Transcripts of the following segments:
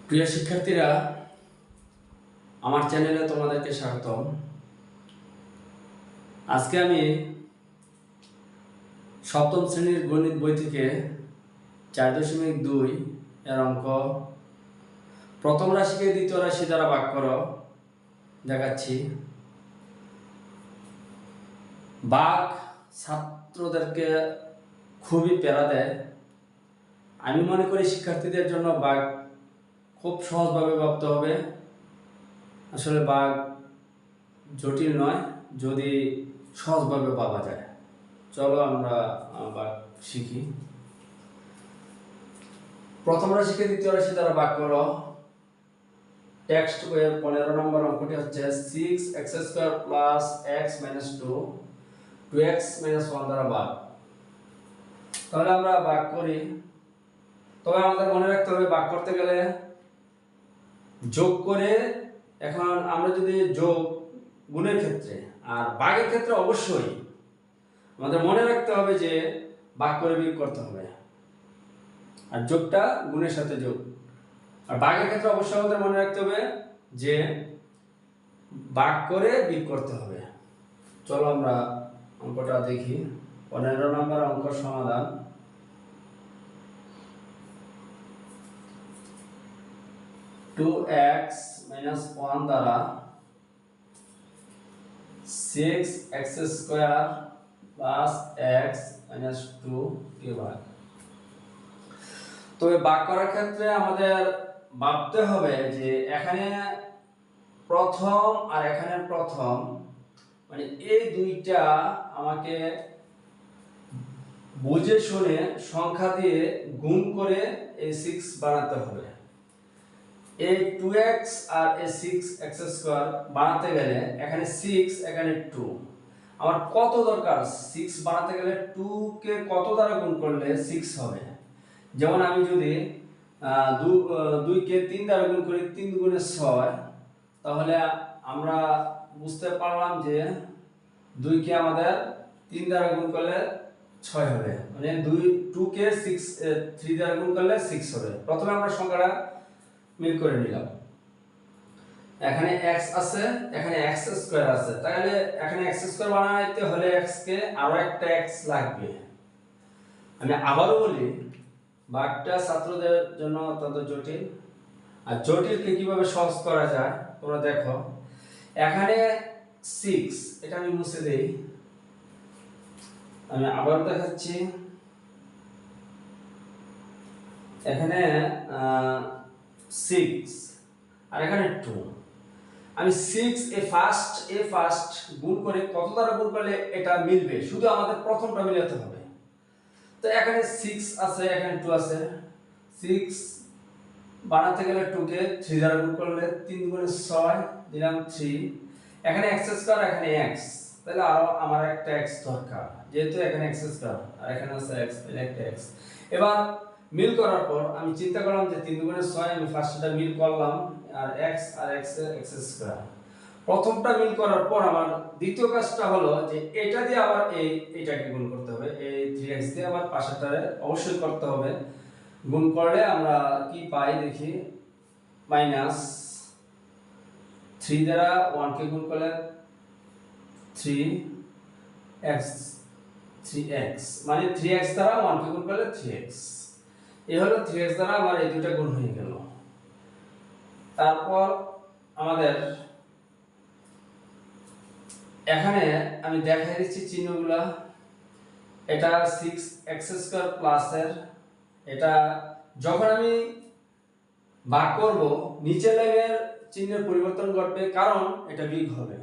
প্রিয় শিক্ষার্থীরা, আমার চ্যানেলে তোমাদেরকে স্বাগতম। আজকে আমি সপ্তম শ্রেণীর গণিত বই থেকে 4.2 এর অঙ্ক প্রথম রাশিকে দ্বিতীয় রাশি দ্বারা ভাগ করো দেখাচ্ছি। ভাগ ছাত্রদেরকে খুবই প্যারা দেয়। আমি মনে করি শিক্ষার্থীদের জন্য ভাগ খুব সহজভাবে ভাবতে হবে। আসলে ভাগ জটিল নয় যদি সহজভাবে ভাবা যায়। চলো আমরা ভাগ শিখি। প্রথম রাশিকে দ্বিতীয় রাশি দ্বারা ভাগ করো। টেক্সট বইয়ের 15 নম্বর অঙ্কটি হচ্ছে 6x² plus x minus 2x minus 1 দ্বারা ভাগ। তাহলে আমরা ভাগ করি। তবে আমাদের মনে রাখতে হবে ভাগ করতে গেলে যোগ করে, এখন আমরা যদি যোগ গুণের ক্ষেত্রে আর ভাগের ক্ষেত্রে অবশ্যই আমাদের মনে রাখতে হবে যে ভাগ করে বিয়োগ করতে হবে, আর যোগটা গুণের সাথে যোগ। আর ভাগের ক্ষেত্রে অবশ্যই আমাদের মনে রাখতে হবে যে ভাগ করে বিয়োগ করতে হবে। চলো আমরা অঙ্কটা দেখি। 15 নম্বর অঙ্ক সমাধান। টু এক্স মাইনাস 1 দ্বারা 6x² প্লাস x মাইনাস 2 কে ভাগ। তবে ভাগ করার ক্ষেত্রে আমাদের ভাবতে হবে যে এখানে প্রথম আর এখানে প্রথম, মানে এই দুইটা আমাকে বুঝে শুনে সংখ্যা দিয়ে গুণ করে এই 6 বানাতে হবে। এই 2x আর এই 6x² বানাতে গেলে এখানে 6 এখানে 2, আমার কত দরকার? 6 বানাতে গেলে 2 কে কত দ্বারা গুণ করলে 6 হবে? যেমন আমি যদি 2 কে 3 দ্বারা গুণ করি, 3 গুণে 6, তাহলে আমরা বুঝতে পারলাম যে 2 কে আমাদের 3 দ্বারা গুণ করলে 6 হবে, মানে 2 কে 3 দ্বারা গুণ করলে 6 হবে। প্রথমে আমরা সংখ্যাটা মিল করে নিলাম। এখানে x আছে, এখানে x² আছে, তাহলে এখানে x² বানাইতে হলে x কে আরো একটা x লাগবে। আমি আবারও বলি, ভাগটা ছাত্রদের জন্য অত্যন্ত জটিল, আর জটিলকে কিভাবে সহজ করা যায় তোমরা দেখো। এখানে 6, এটা আমি মুছে দেই, আমি আবার দেখাচ্ছি। এখানে 6 আর এখানে 2, আমি 6 এ ফার্স্ট গুণ করে কত দ্বারা গুণ করলে এটা মিলবে, শুধু আমাদের প্রথমটা মিলাতে হবে। তো এখানে 6 আছে, এখানে 2 আছে, 6 বানাতে গেলে 2 কে 3 দ্বারা গুণ করলে 3 গুণে 6 দিলাম 3, এখানে x², এখানে x, তাহলে আরো আমার একটা x দরকার, যেহেতু এখানে x² আর এখানে আছে x, তাহলে একটা x। এবার মিল করার পর আমি চিন্তা করলাম যে 3 গুণে 6, আমি ফার্স্টটা মিল করলাম, আর x আর x এর x²। প্রথমটা মিল করার পর আমার দ্বিতীয় কাজটা হলো যে এটা দিয়ে আবার এইটাকে গুণ করতে হবে, এই 3x দিয়ে আবার পাশেরটারে অবশ্যই করতে হবে। গুণ করলে আমরা কি পাই দেখি, -3 দ্বারা 1 কে গুণ করলে 3x, মানে 3x দ্বারা 1 কে গুণ করলে 3x। এই হলো 3x দ্বারা আমার এই দুটো গুণ হয়ে গেল। তারপর আমাদের এখানে আমি দেখাই দিচ্ছি চিহ্নগুলা। এটা 6x² প্লাস এর, এটা যখন আমি ভাগ করব নিচের লাইনের চিহ্নের পরিবর্তন ঘটবে, কারণ এটা বিয়োগ হবে।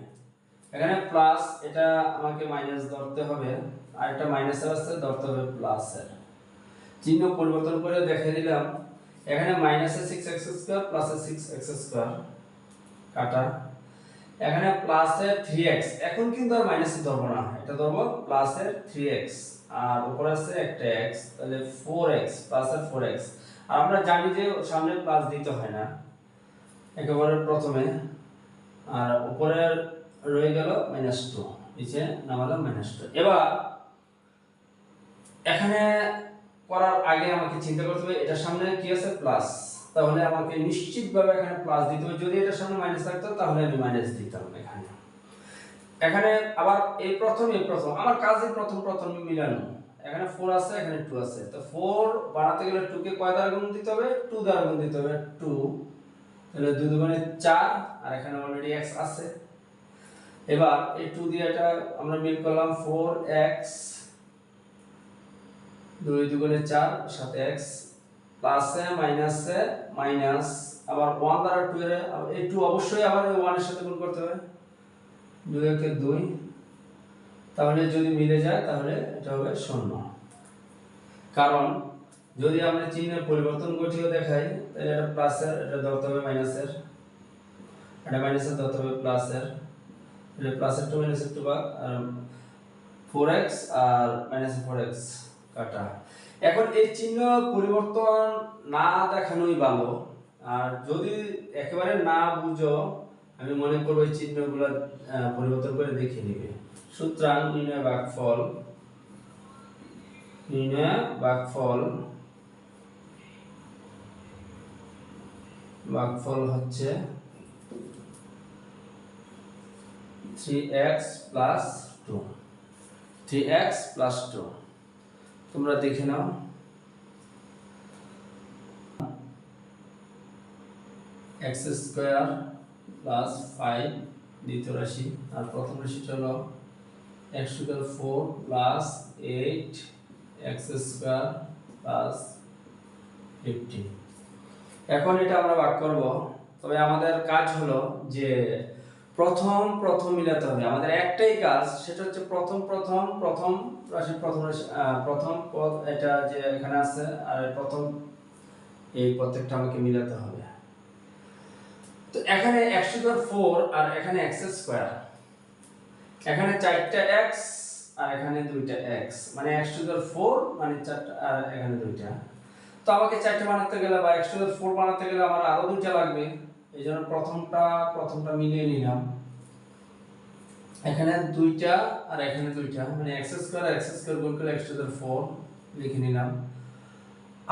এখানে প্লাস, এটা আমাকে মাইনাস ধরতে হবে, আর এটা মাইনাসের আসছে ধরতে হবে প্লাসের। চিহ্ন পরিবর্তন করে দেখিয়ে দিলাম। এখানে মাইনাসে 6x² প্লাসে 6x² কাটা, এখানে প্লাসের 3x, এখন কিন্তু আর মাইনাসে ধরবো না, এটা ধরবো প্লাসের 3x, আর উপরে আছে একটা x, তাহলে 4x, প্লাসের 4x। আর আমরা জানি যে সামনে প্লাস দিতে হয় না একেবারে প্রথমে, আর উপরে রয়ে গেল -2, নিচে নামালাম -2। এবার এখানে করার আগে আমাকে চিন্তা করতে হবে এটার সামনে কি আছে, প্লাস, তাহলে আমাকে নিশ্চিতভাবে এখানে প্লাস দিতে হবে। যদি এটার সামনে মাইনাস থাকতো তাহলে আমি মাইনাস দিতাম এখানে। এখানে আবার এই প্রথম আমার কাজই প্রথম মিলানো। এখানে 4 আছে, এখানে 2 আছে, তো 4 বানাতে গেলে 2 কে কয় দ্বারা গুণ দিতে হবে? 2 দ্বারা গুণ দিতে হবে। 2 তাহলে 2 দুগুণে 4, আর এখানে অলরেডি x আছে। এবার এই 2 দিয়ে এটা আমরা মিল করলাম 4x, 2 দুগুণে 4 সাথে x, প্লাসে মাইনাসে মাইনাস, আবার 1 দ্বারা 2 এর এই 2 অবশ্যই আবার এই 1 এর সাথে গুণ করতে হবে। 2 একে 2, তাহলে যদি মিলে যায় তাহলে এটা হবে 0। কারণ যদি আমরা চিহ্নের পরিবর্তন ঘটিয়ে দেখাই তাহলে এটা প্লাসের, এটা ধরতে হবে মাইনাসের, এটা মাইনাসের ধরতে হবে প্লাসের, তাহলে প্লাসের টু মাইনাসের টু ভাগ, আর 4x আর মাইনাসের 4x কাটা। এখন এই চিহ্ন পরিবর্তন না দেখানোই ভালো, আর যদি একেবারে না বুঝো আমি মনে করব এই চিহ্নগুলো পরিবর্তন করে দেখিয়ে নিবে। সুতরাং নির্ণয় ভাগফল হচ্ছে 3x plus 2, 3x plus 2। তোমরা দেখে নাও। x স্কয়ার প্লাস 5 দ্বিতীয় রাশি, আর প্রথম রাশিটা হলো x to the 4 plus 8 x square plus 15। এখন এটা আমরা ভাগ করব, তবে আমাদের কাজ হলো যে প্রথম মিলাতে হবে। আমাদের একটাই কাজ, সেটা হচ্ছে প্রথম রাশি প্রথম পদ এটা যে এখানে আছে, আর প্রথম এই প্রত্যেকটা আমাকে মিলাতে হবে। তো এখানে x to the 4 আর এখানে x স্কয়ার, এখানে 4টা x আর এখানে 2টা x, মানে x to the 4 মানে 4টা আর এখানে 2টা। তো আমাকে 4টা বানাতে গেলে বা x to the 4 বানাতে গেলে আমার আরো 2টা লাগবে। এইজন্য প্রথমটা মিলিয়ে নিলাম। এখানে 2টা আর এখানে 2টা, মানে x স্কয়ার আর x স্কয়ার গুণ করে x to the 4 লিখে নিলাম।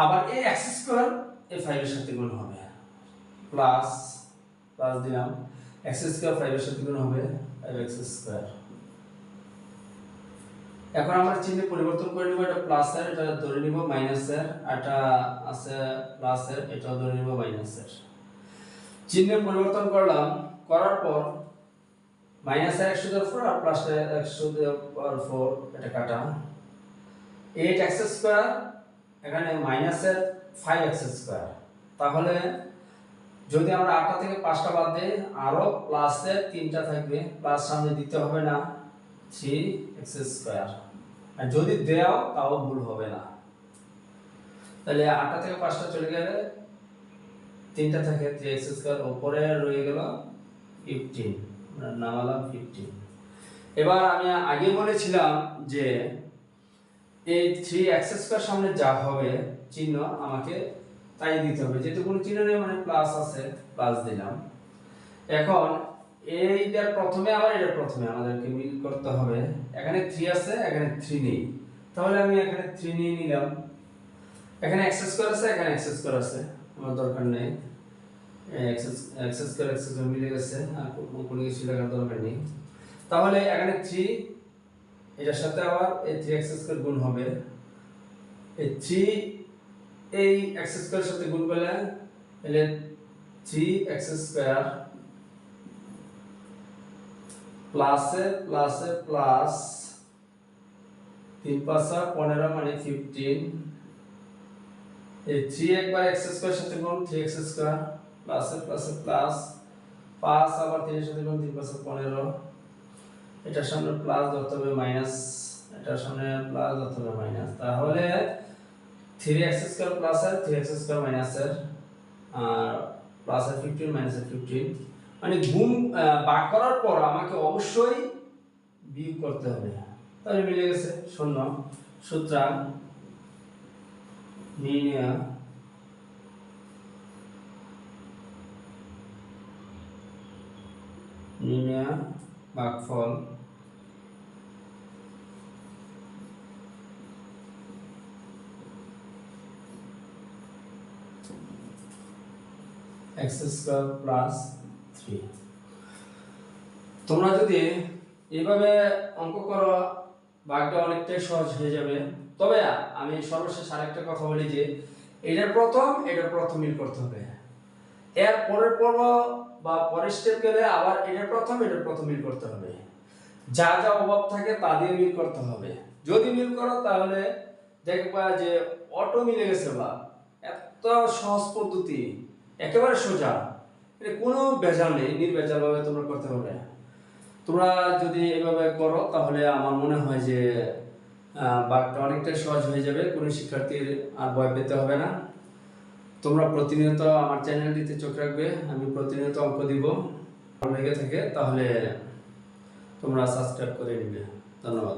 আবার এই x স্কয়ার এই 5 এর সাথে গুণ হবে, প্লাস দিলাম x স্কয়ার 5 এর সাথে গুণ হবে 5x স্কয়ার। এখন আমরা চিহ্ন পরিবর্তন করে নিব, এটা প্লাসের, এটা ধরে নিব মাইনাসের, এটা আছে প্লাসের, এটা ধরে নিব মাইনাসের। চিহ্ন পরিবর্তন করলাম, করার পর মাইনাসের x to the 4 আর প্লাসের x to the 4 এটা কাটা, 8x স্কয়ার এখানে মাইনাসের 5x স্কয়ার। তাহলে যদি আমরা 8টা থেকে 5টা বাদ দেই আরো প্লাসের 3টা থাকবে, প্লাস সামনে দিতে হবে না, 3x স্কয়ার। আর যদি দেও তাও ভুল হবে না। তাহলে 8টা থেকে 5টা চলে গেলে 3টা থাকে 3x স্কয়ার, উপরে রয়ে গেল 15, আমরা নামালাম 15। এবার আমি আগে বলেছিলাম যে এই 3x স্কয়ার সামনে যা হবে চিহ্ন আমাকে তাই দিতে হবে, যেহেতু কোনো চিহ্ন নেই মানে প্লাস আছে, প্লাস দিলাম। এখন এইটার প্রথমে আবার এটার প্রথমে আমাদেরকে মিল করতে হবে। এখানে 3 আছে, এখানে 3 নেই, তাহলে আমি এখানে 3 নিয়ে নিলাম। এখানে x স্কয়ার আছে, এখানে x স্কয়ার আছে, আমার দরকার নেই, x স্কয়ার মিলে গেছে, আর কোনো কিছু লেখার দরকার নেই। তাহলে এখানে 3 এটার সাথে আবার এই 3x স্কয়ার গুণ হবে, এই 3 এই x স্কয়ারের সাথে গুণ করলে তাহলে 3x স্কয়ার প্লাসে প্লাস 3 5 15 মানে 15। এই 3 একবার x স্কয়ার সাথে গুণ 3x স্কয়ার, প্লাসে প্লাস 5 আবার 3 এর সাথে গুণ 3 5 15, এটার সামনে প্লাস ধরতে হবে মাইনাস, এটার সামনে প্লাস ধরতে হবে মাইনাস। তাহলে 3x স্কয়ার প্লাস আর 3x স্কয়ার মাইনাস এর আর প্লাস আর 15 মাইনাস আর 15, মানে গুণ ভাগ করার পর আমাকে অবশ্যই বিয়োগ করতে হবে, তাহলে মিলে গেছে 0। সুতরাং নির্ণয় ভাগফল এক্স স্কোয়ার প্লাস 3। তোমরা যদি এইভাবে অঙ্ক করো ভাগটা অনেকটাই সহজ হয়ে যাবে। তবে আমি সর্বশেষ আরেকটা কথা বলি যে এটার প্রথম মিল করতে হবে। এর পরের পর্ব বা পরের স্টেপ গেলে আবার এটার প্রথম মিল করতে হবে। যা যা অভাব থাকে তা দিয়ে মিল করতে হবে। যদি মিল করো তাহলে দেখবা যে অটো মিলে গেছে। বা এত সহজ পদ্ধতি, একেবারে সোজা, এটা কোনো ভেজাল নেই, নির্ভেজাল ভাবে তোমরা করতে পারবে। তোমরা যদি এভাবে করো তাহলে আমার মনে হয় যে বাগটা অনেকটাই সহজ হয়ে যাবে, কোনো শিক্ষার্থীর আর ভয় পেতে হবে না। তোমরা প্রতিনিয়ত আমার চ্যানেলটিতে চোখ রাখবে, আমি প্রতিনিয়ত অঙ্ক দিব। ভালো লেগে থাকে তাহলে তোমরা সাবস্ক্রাইব করে নিবে। ধন্যবাদ।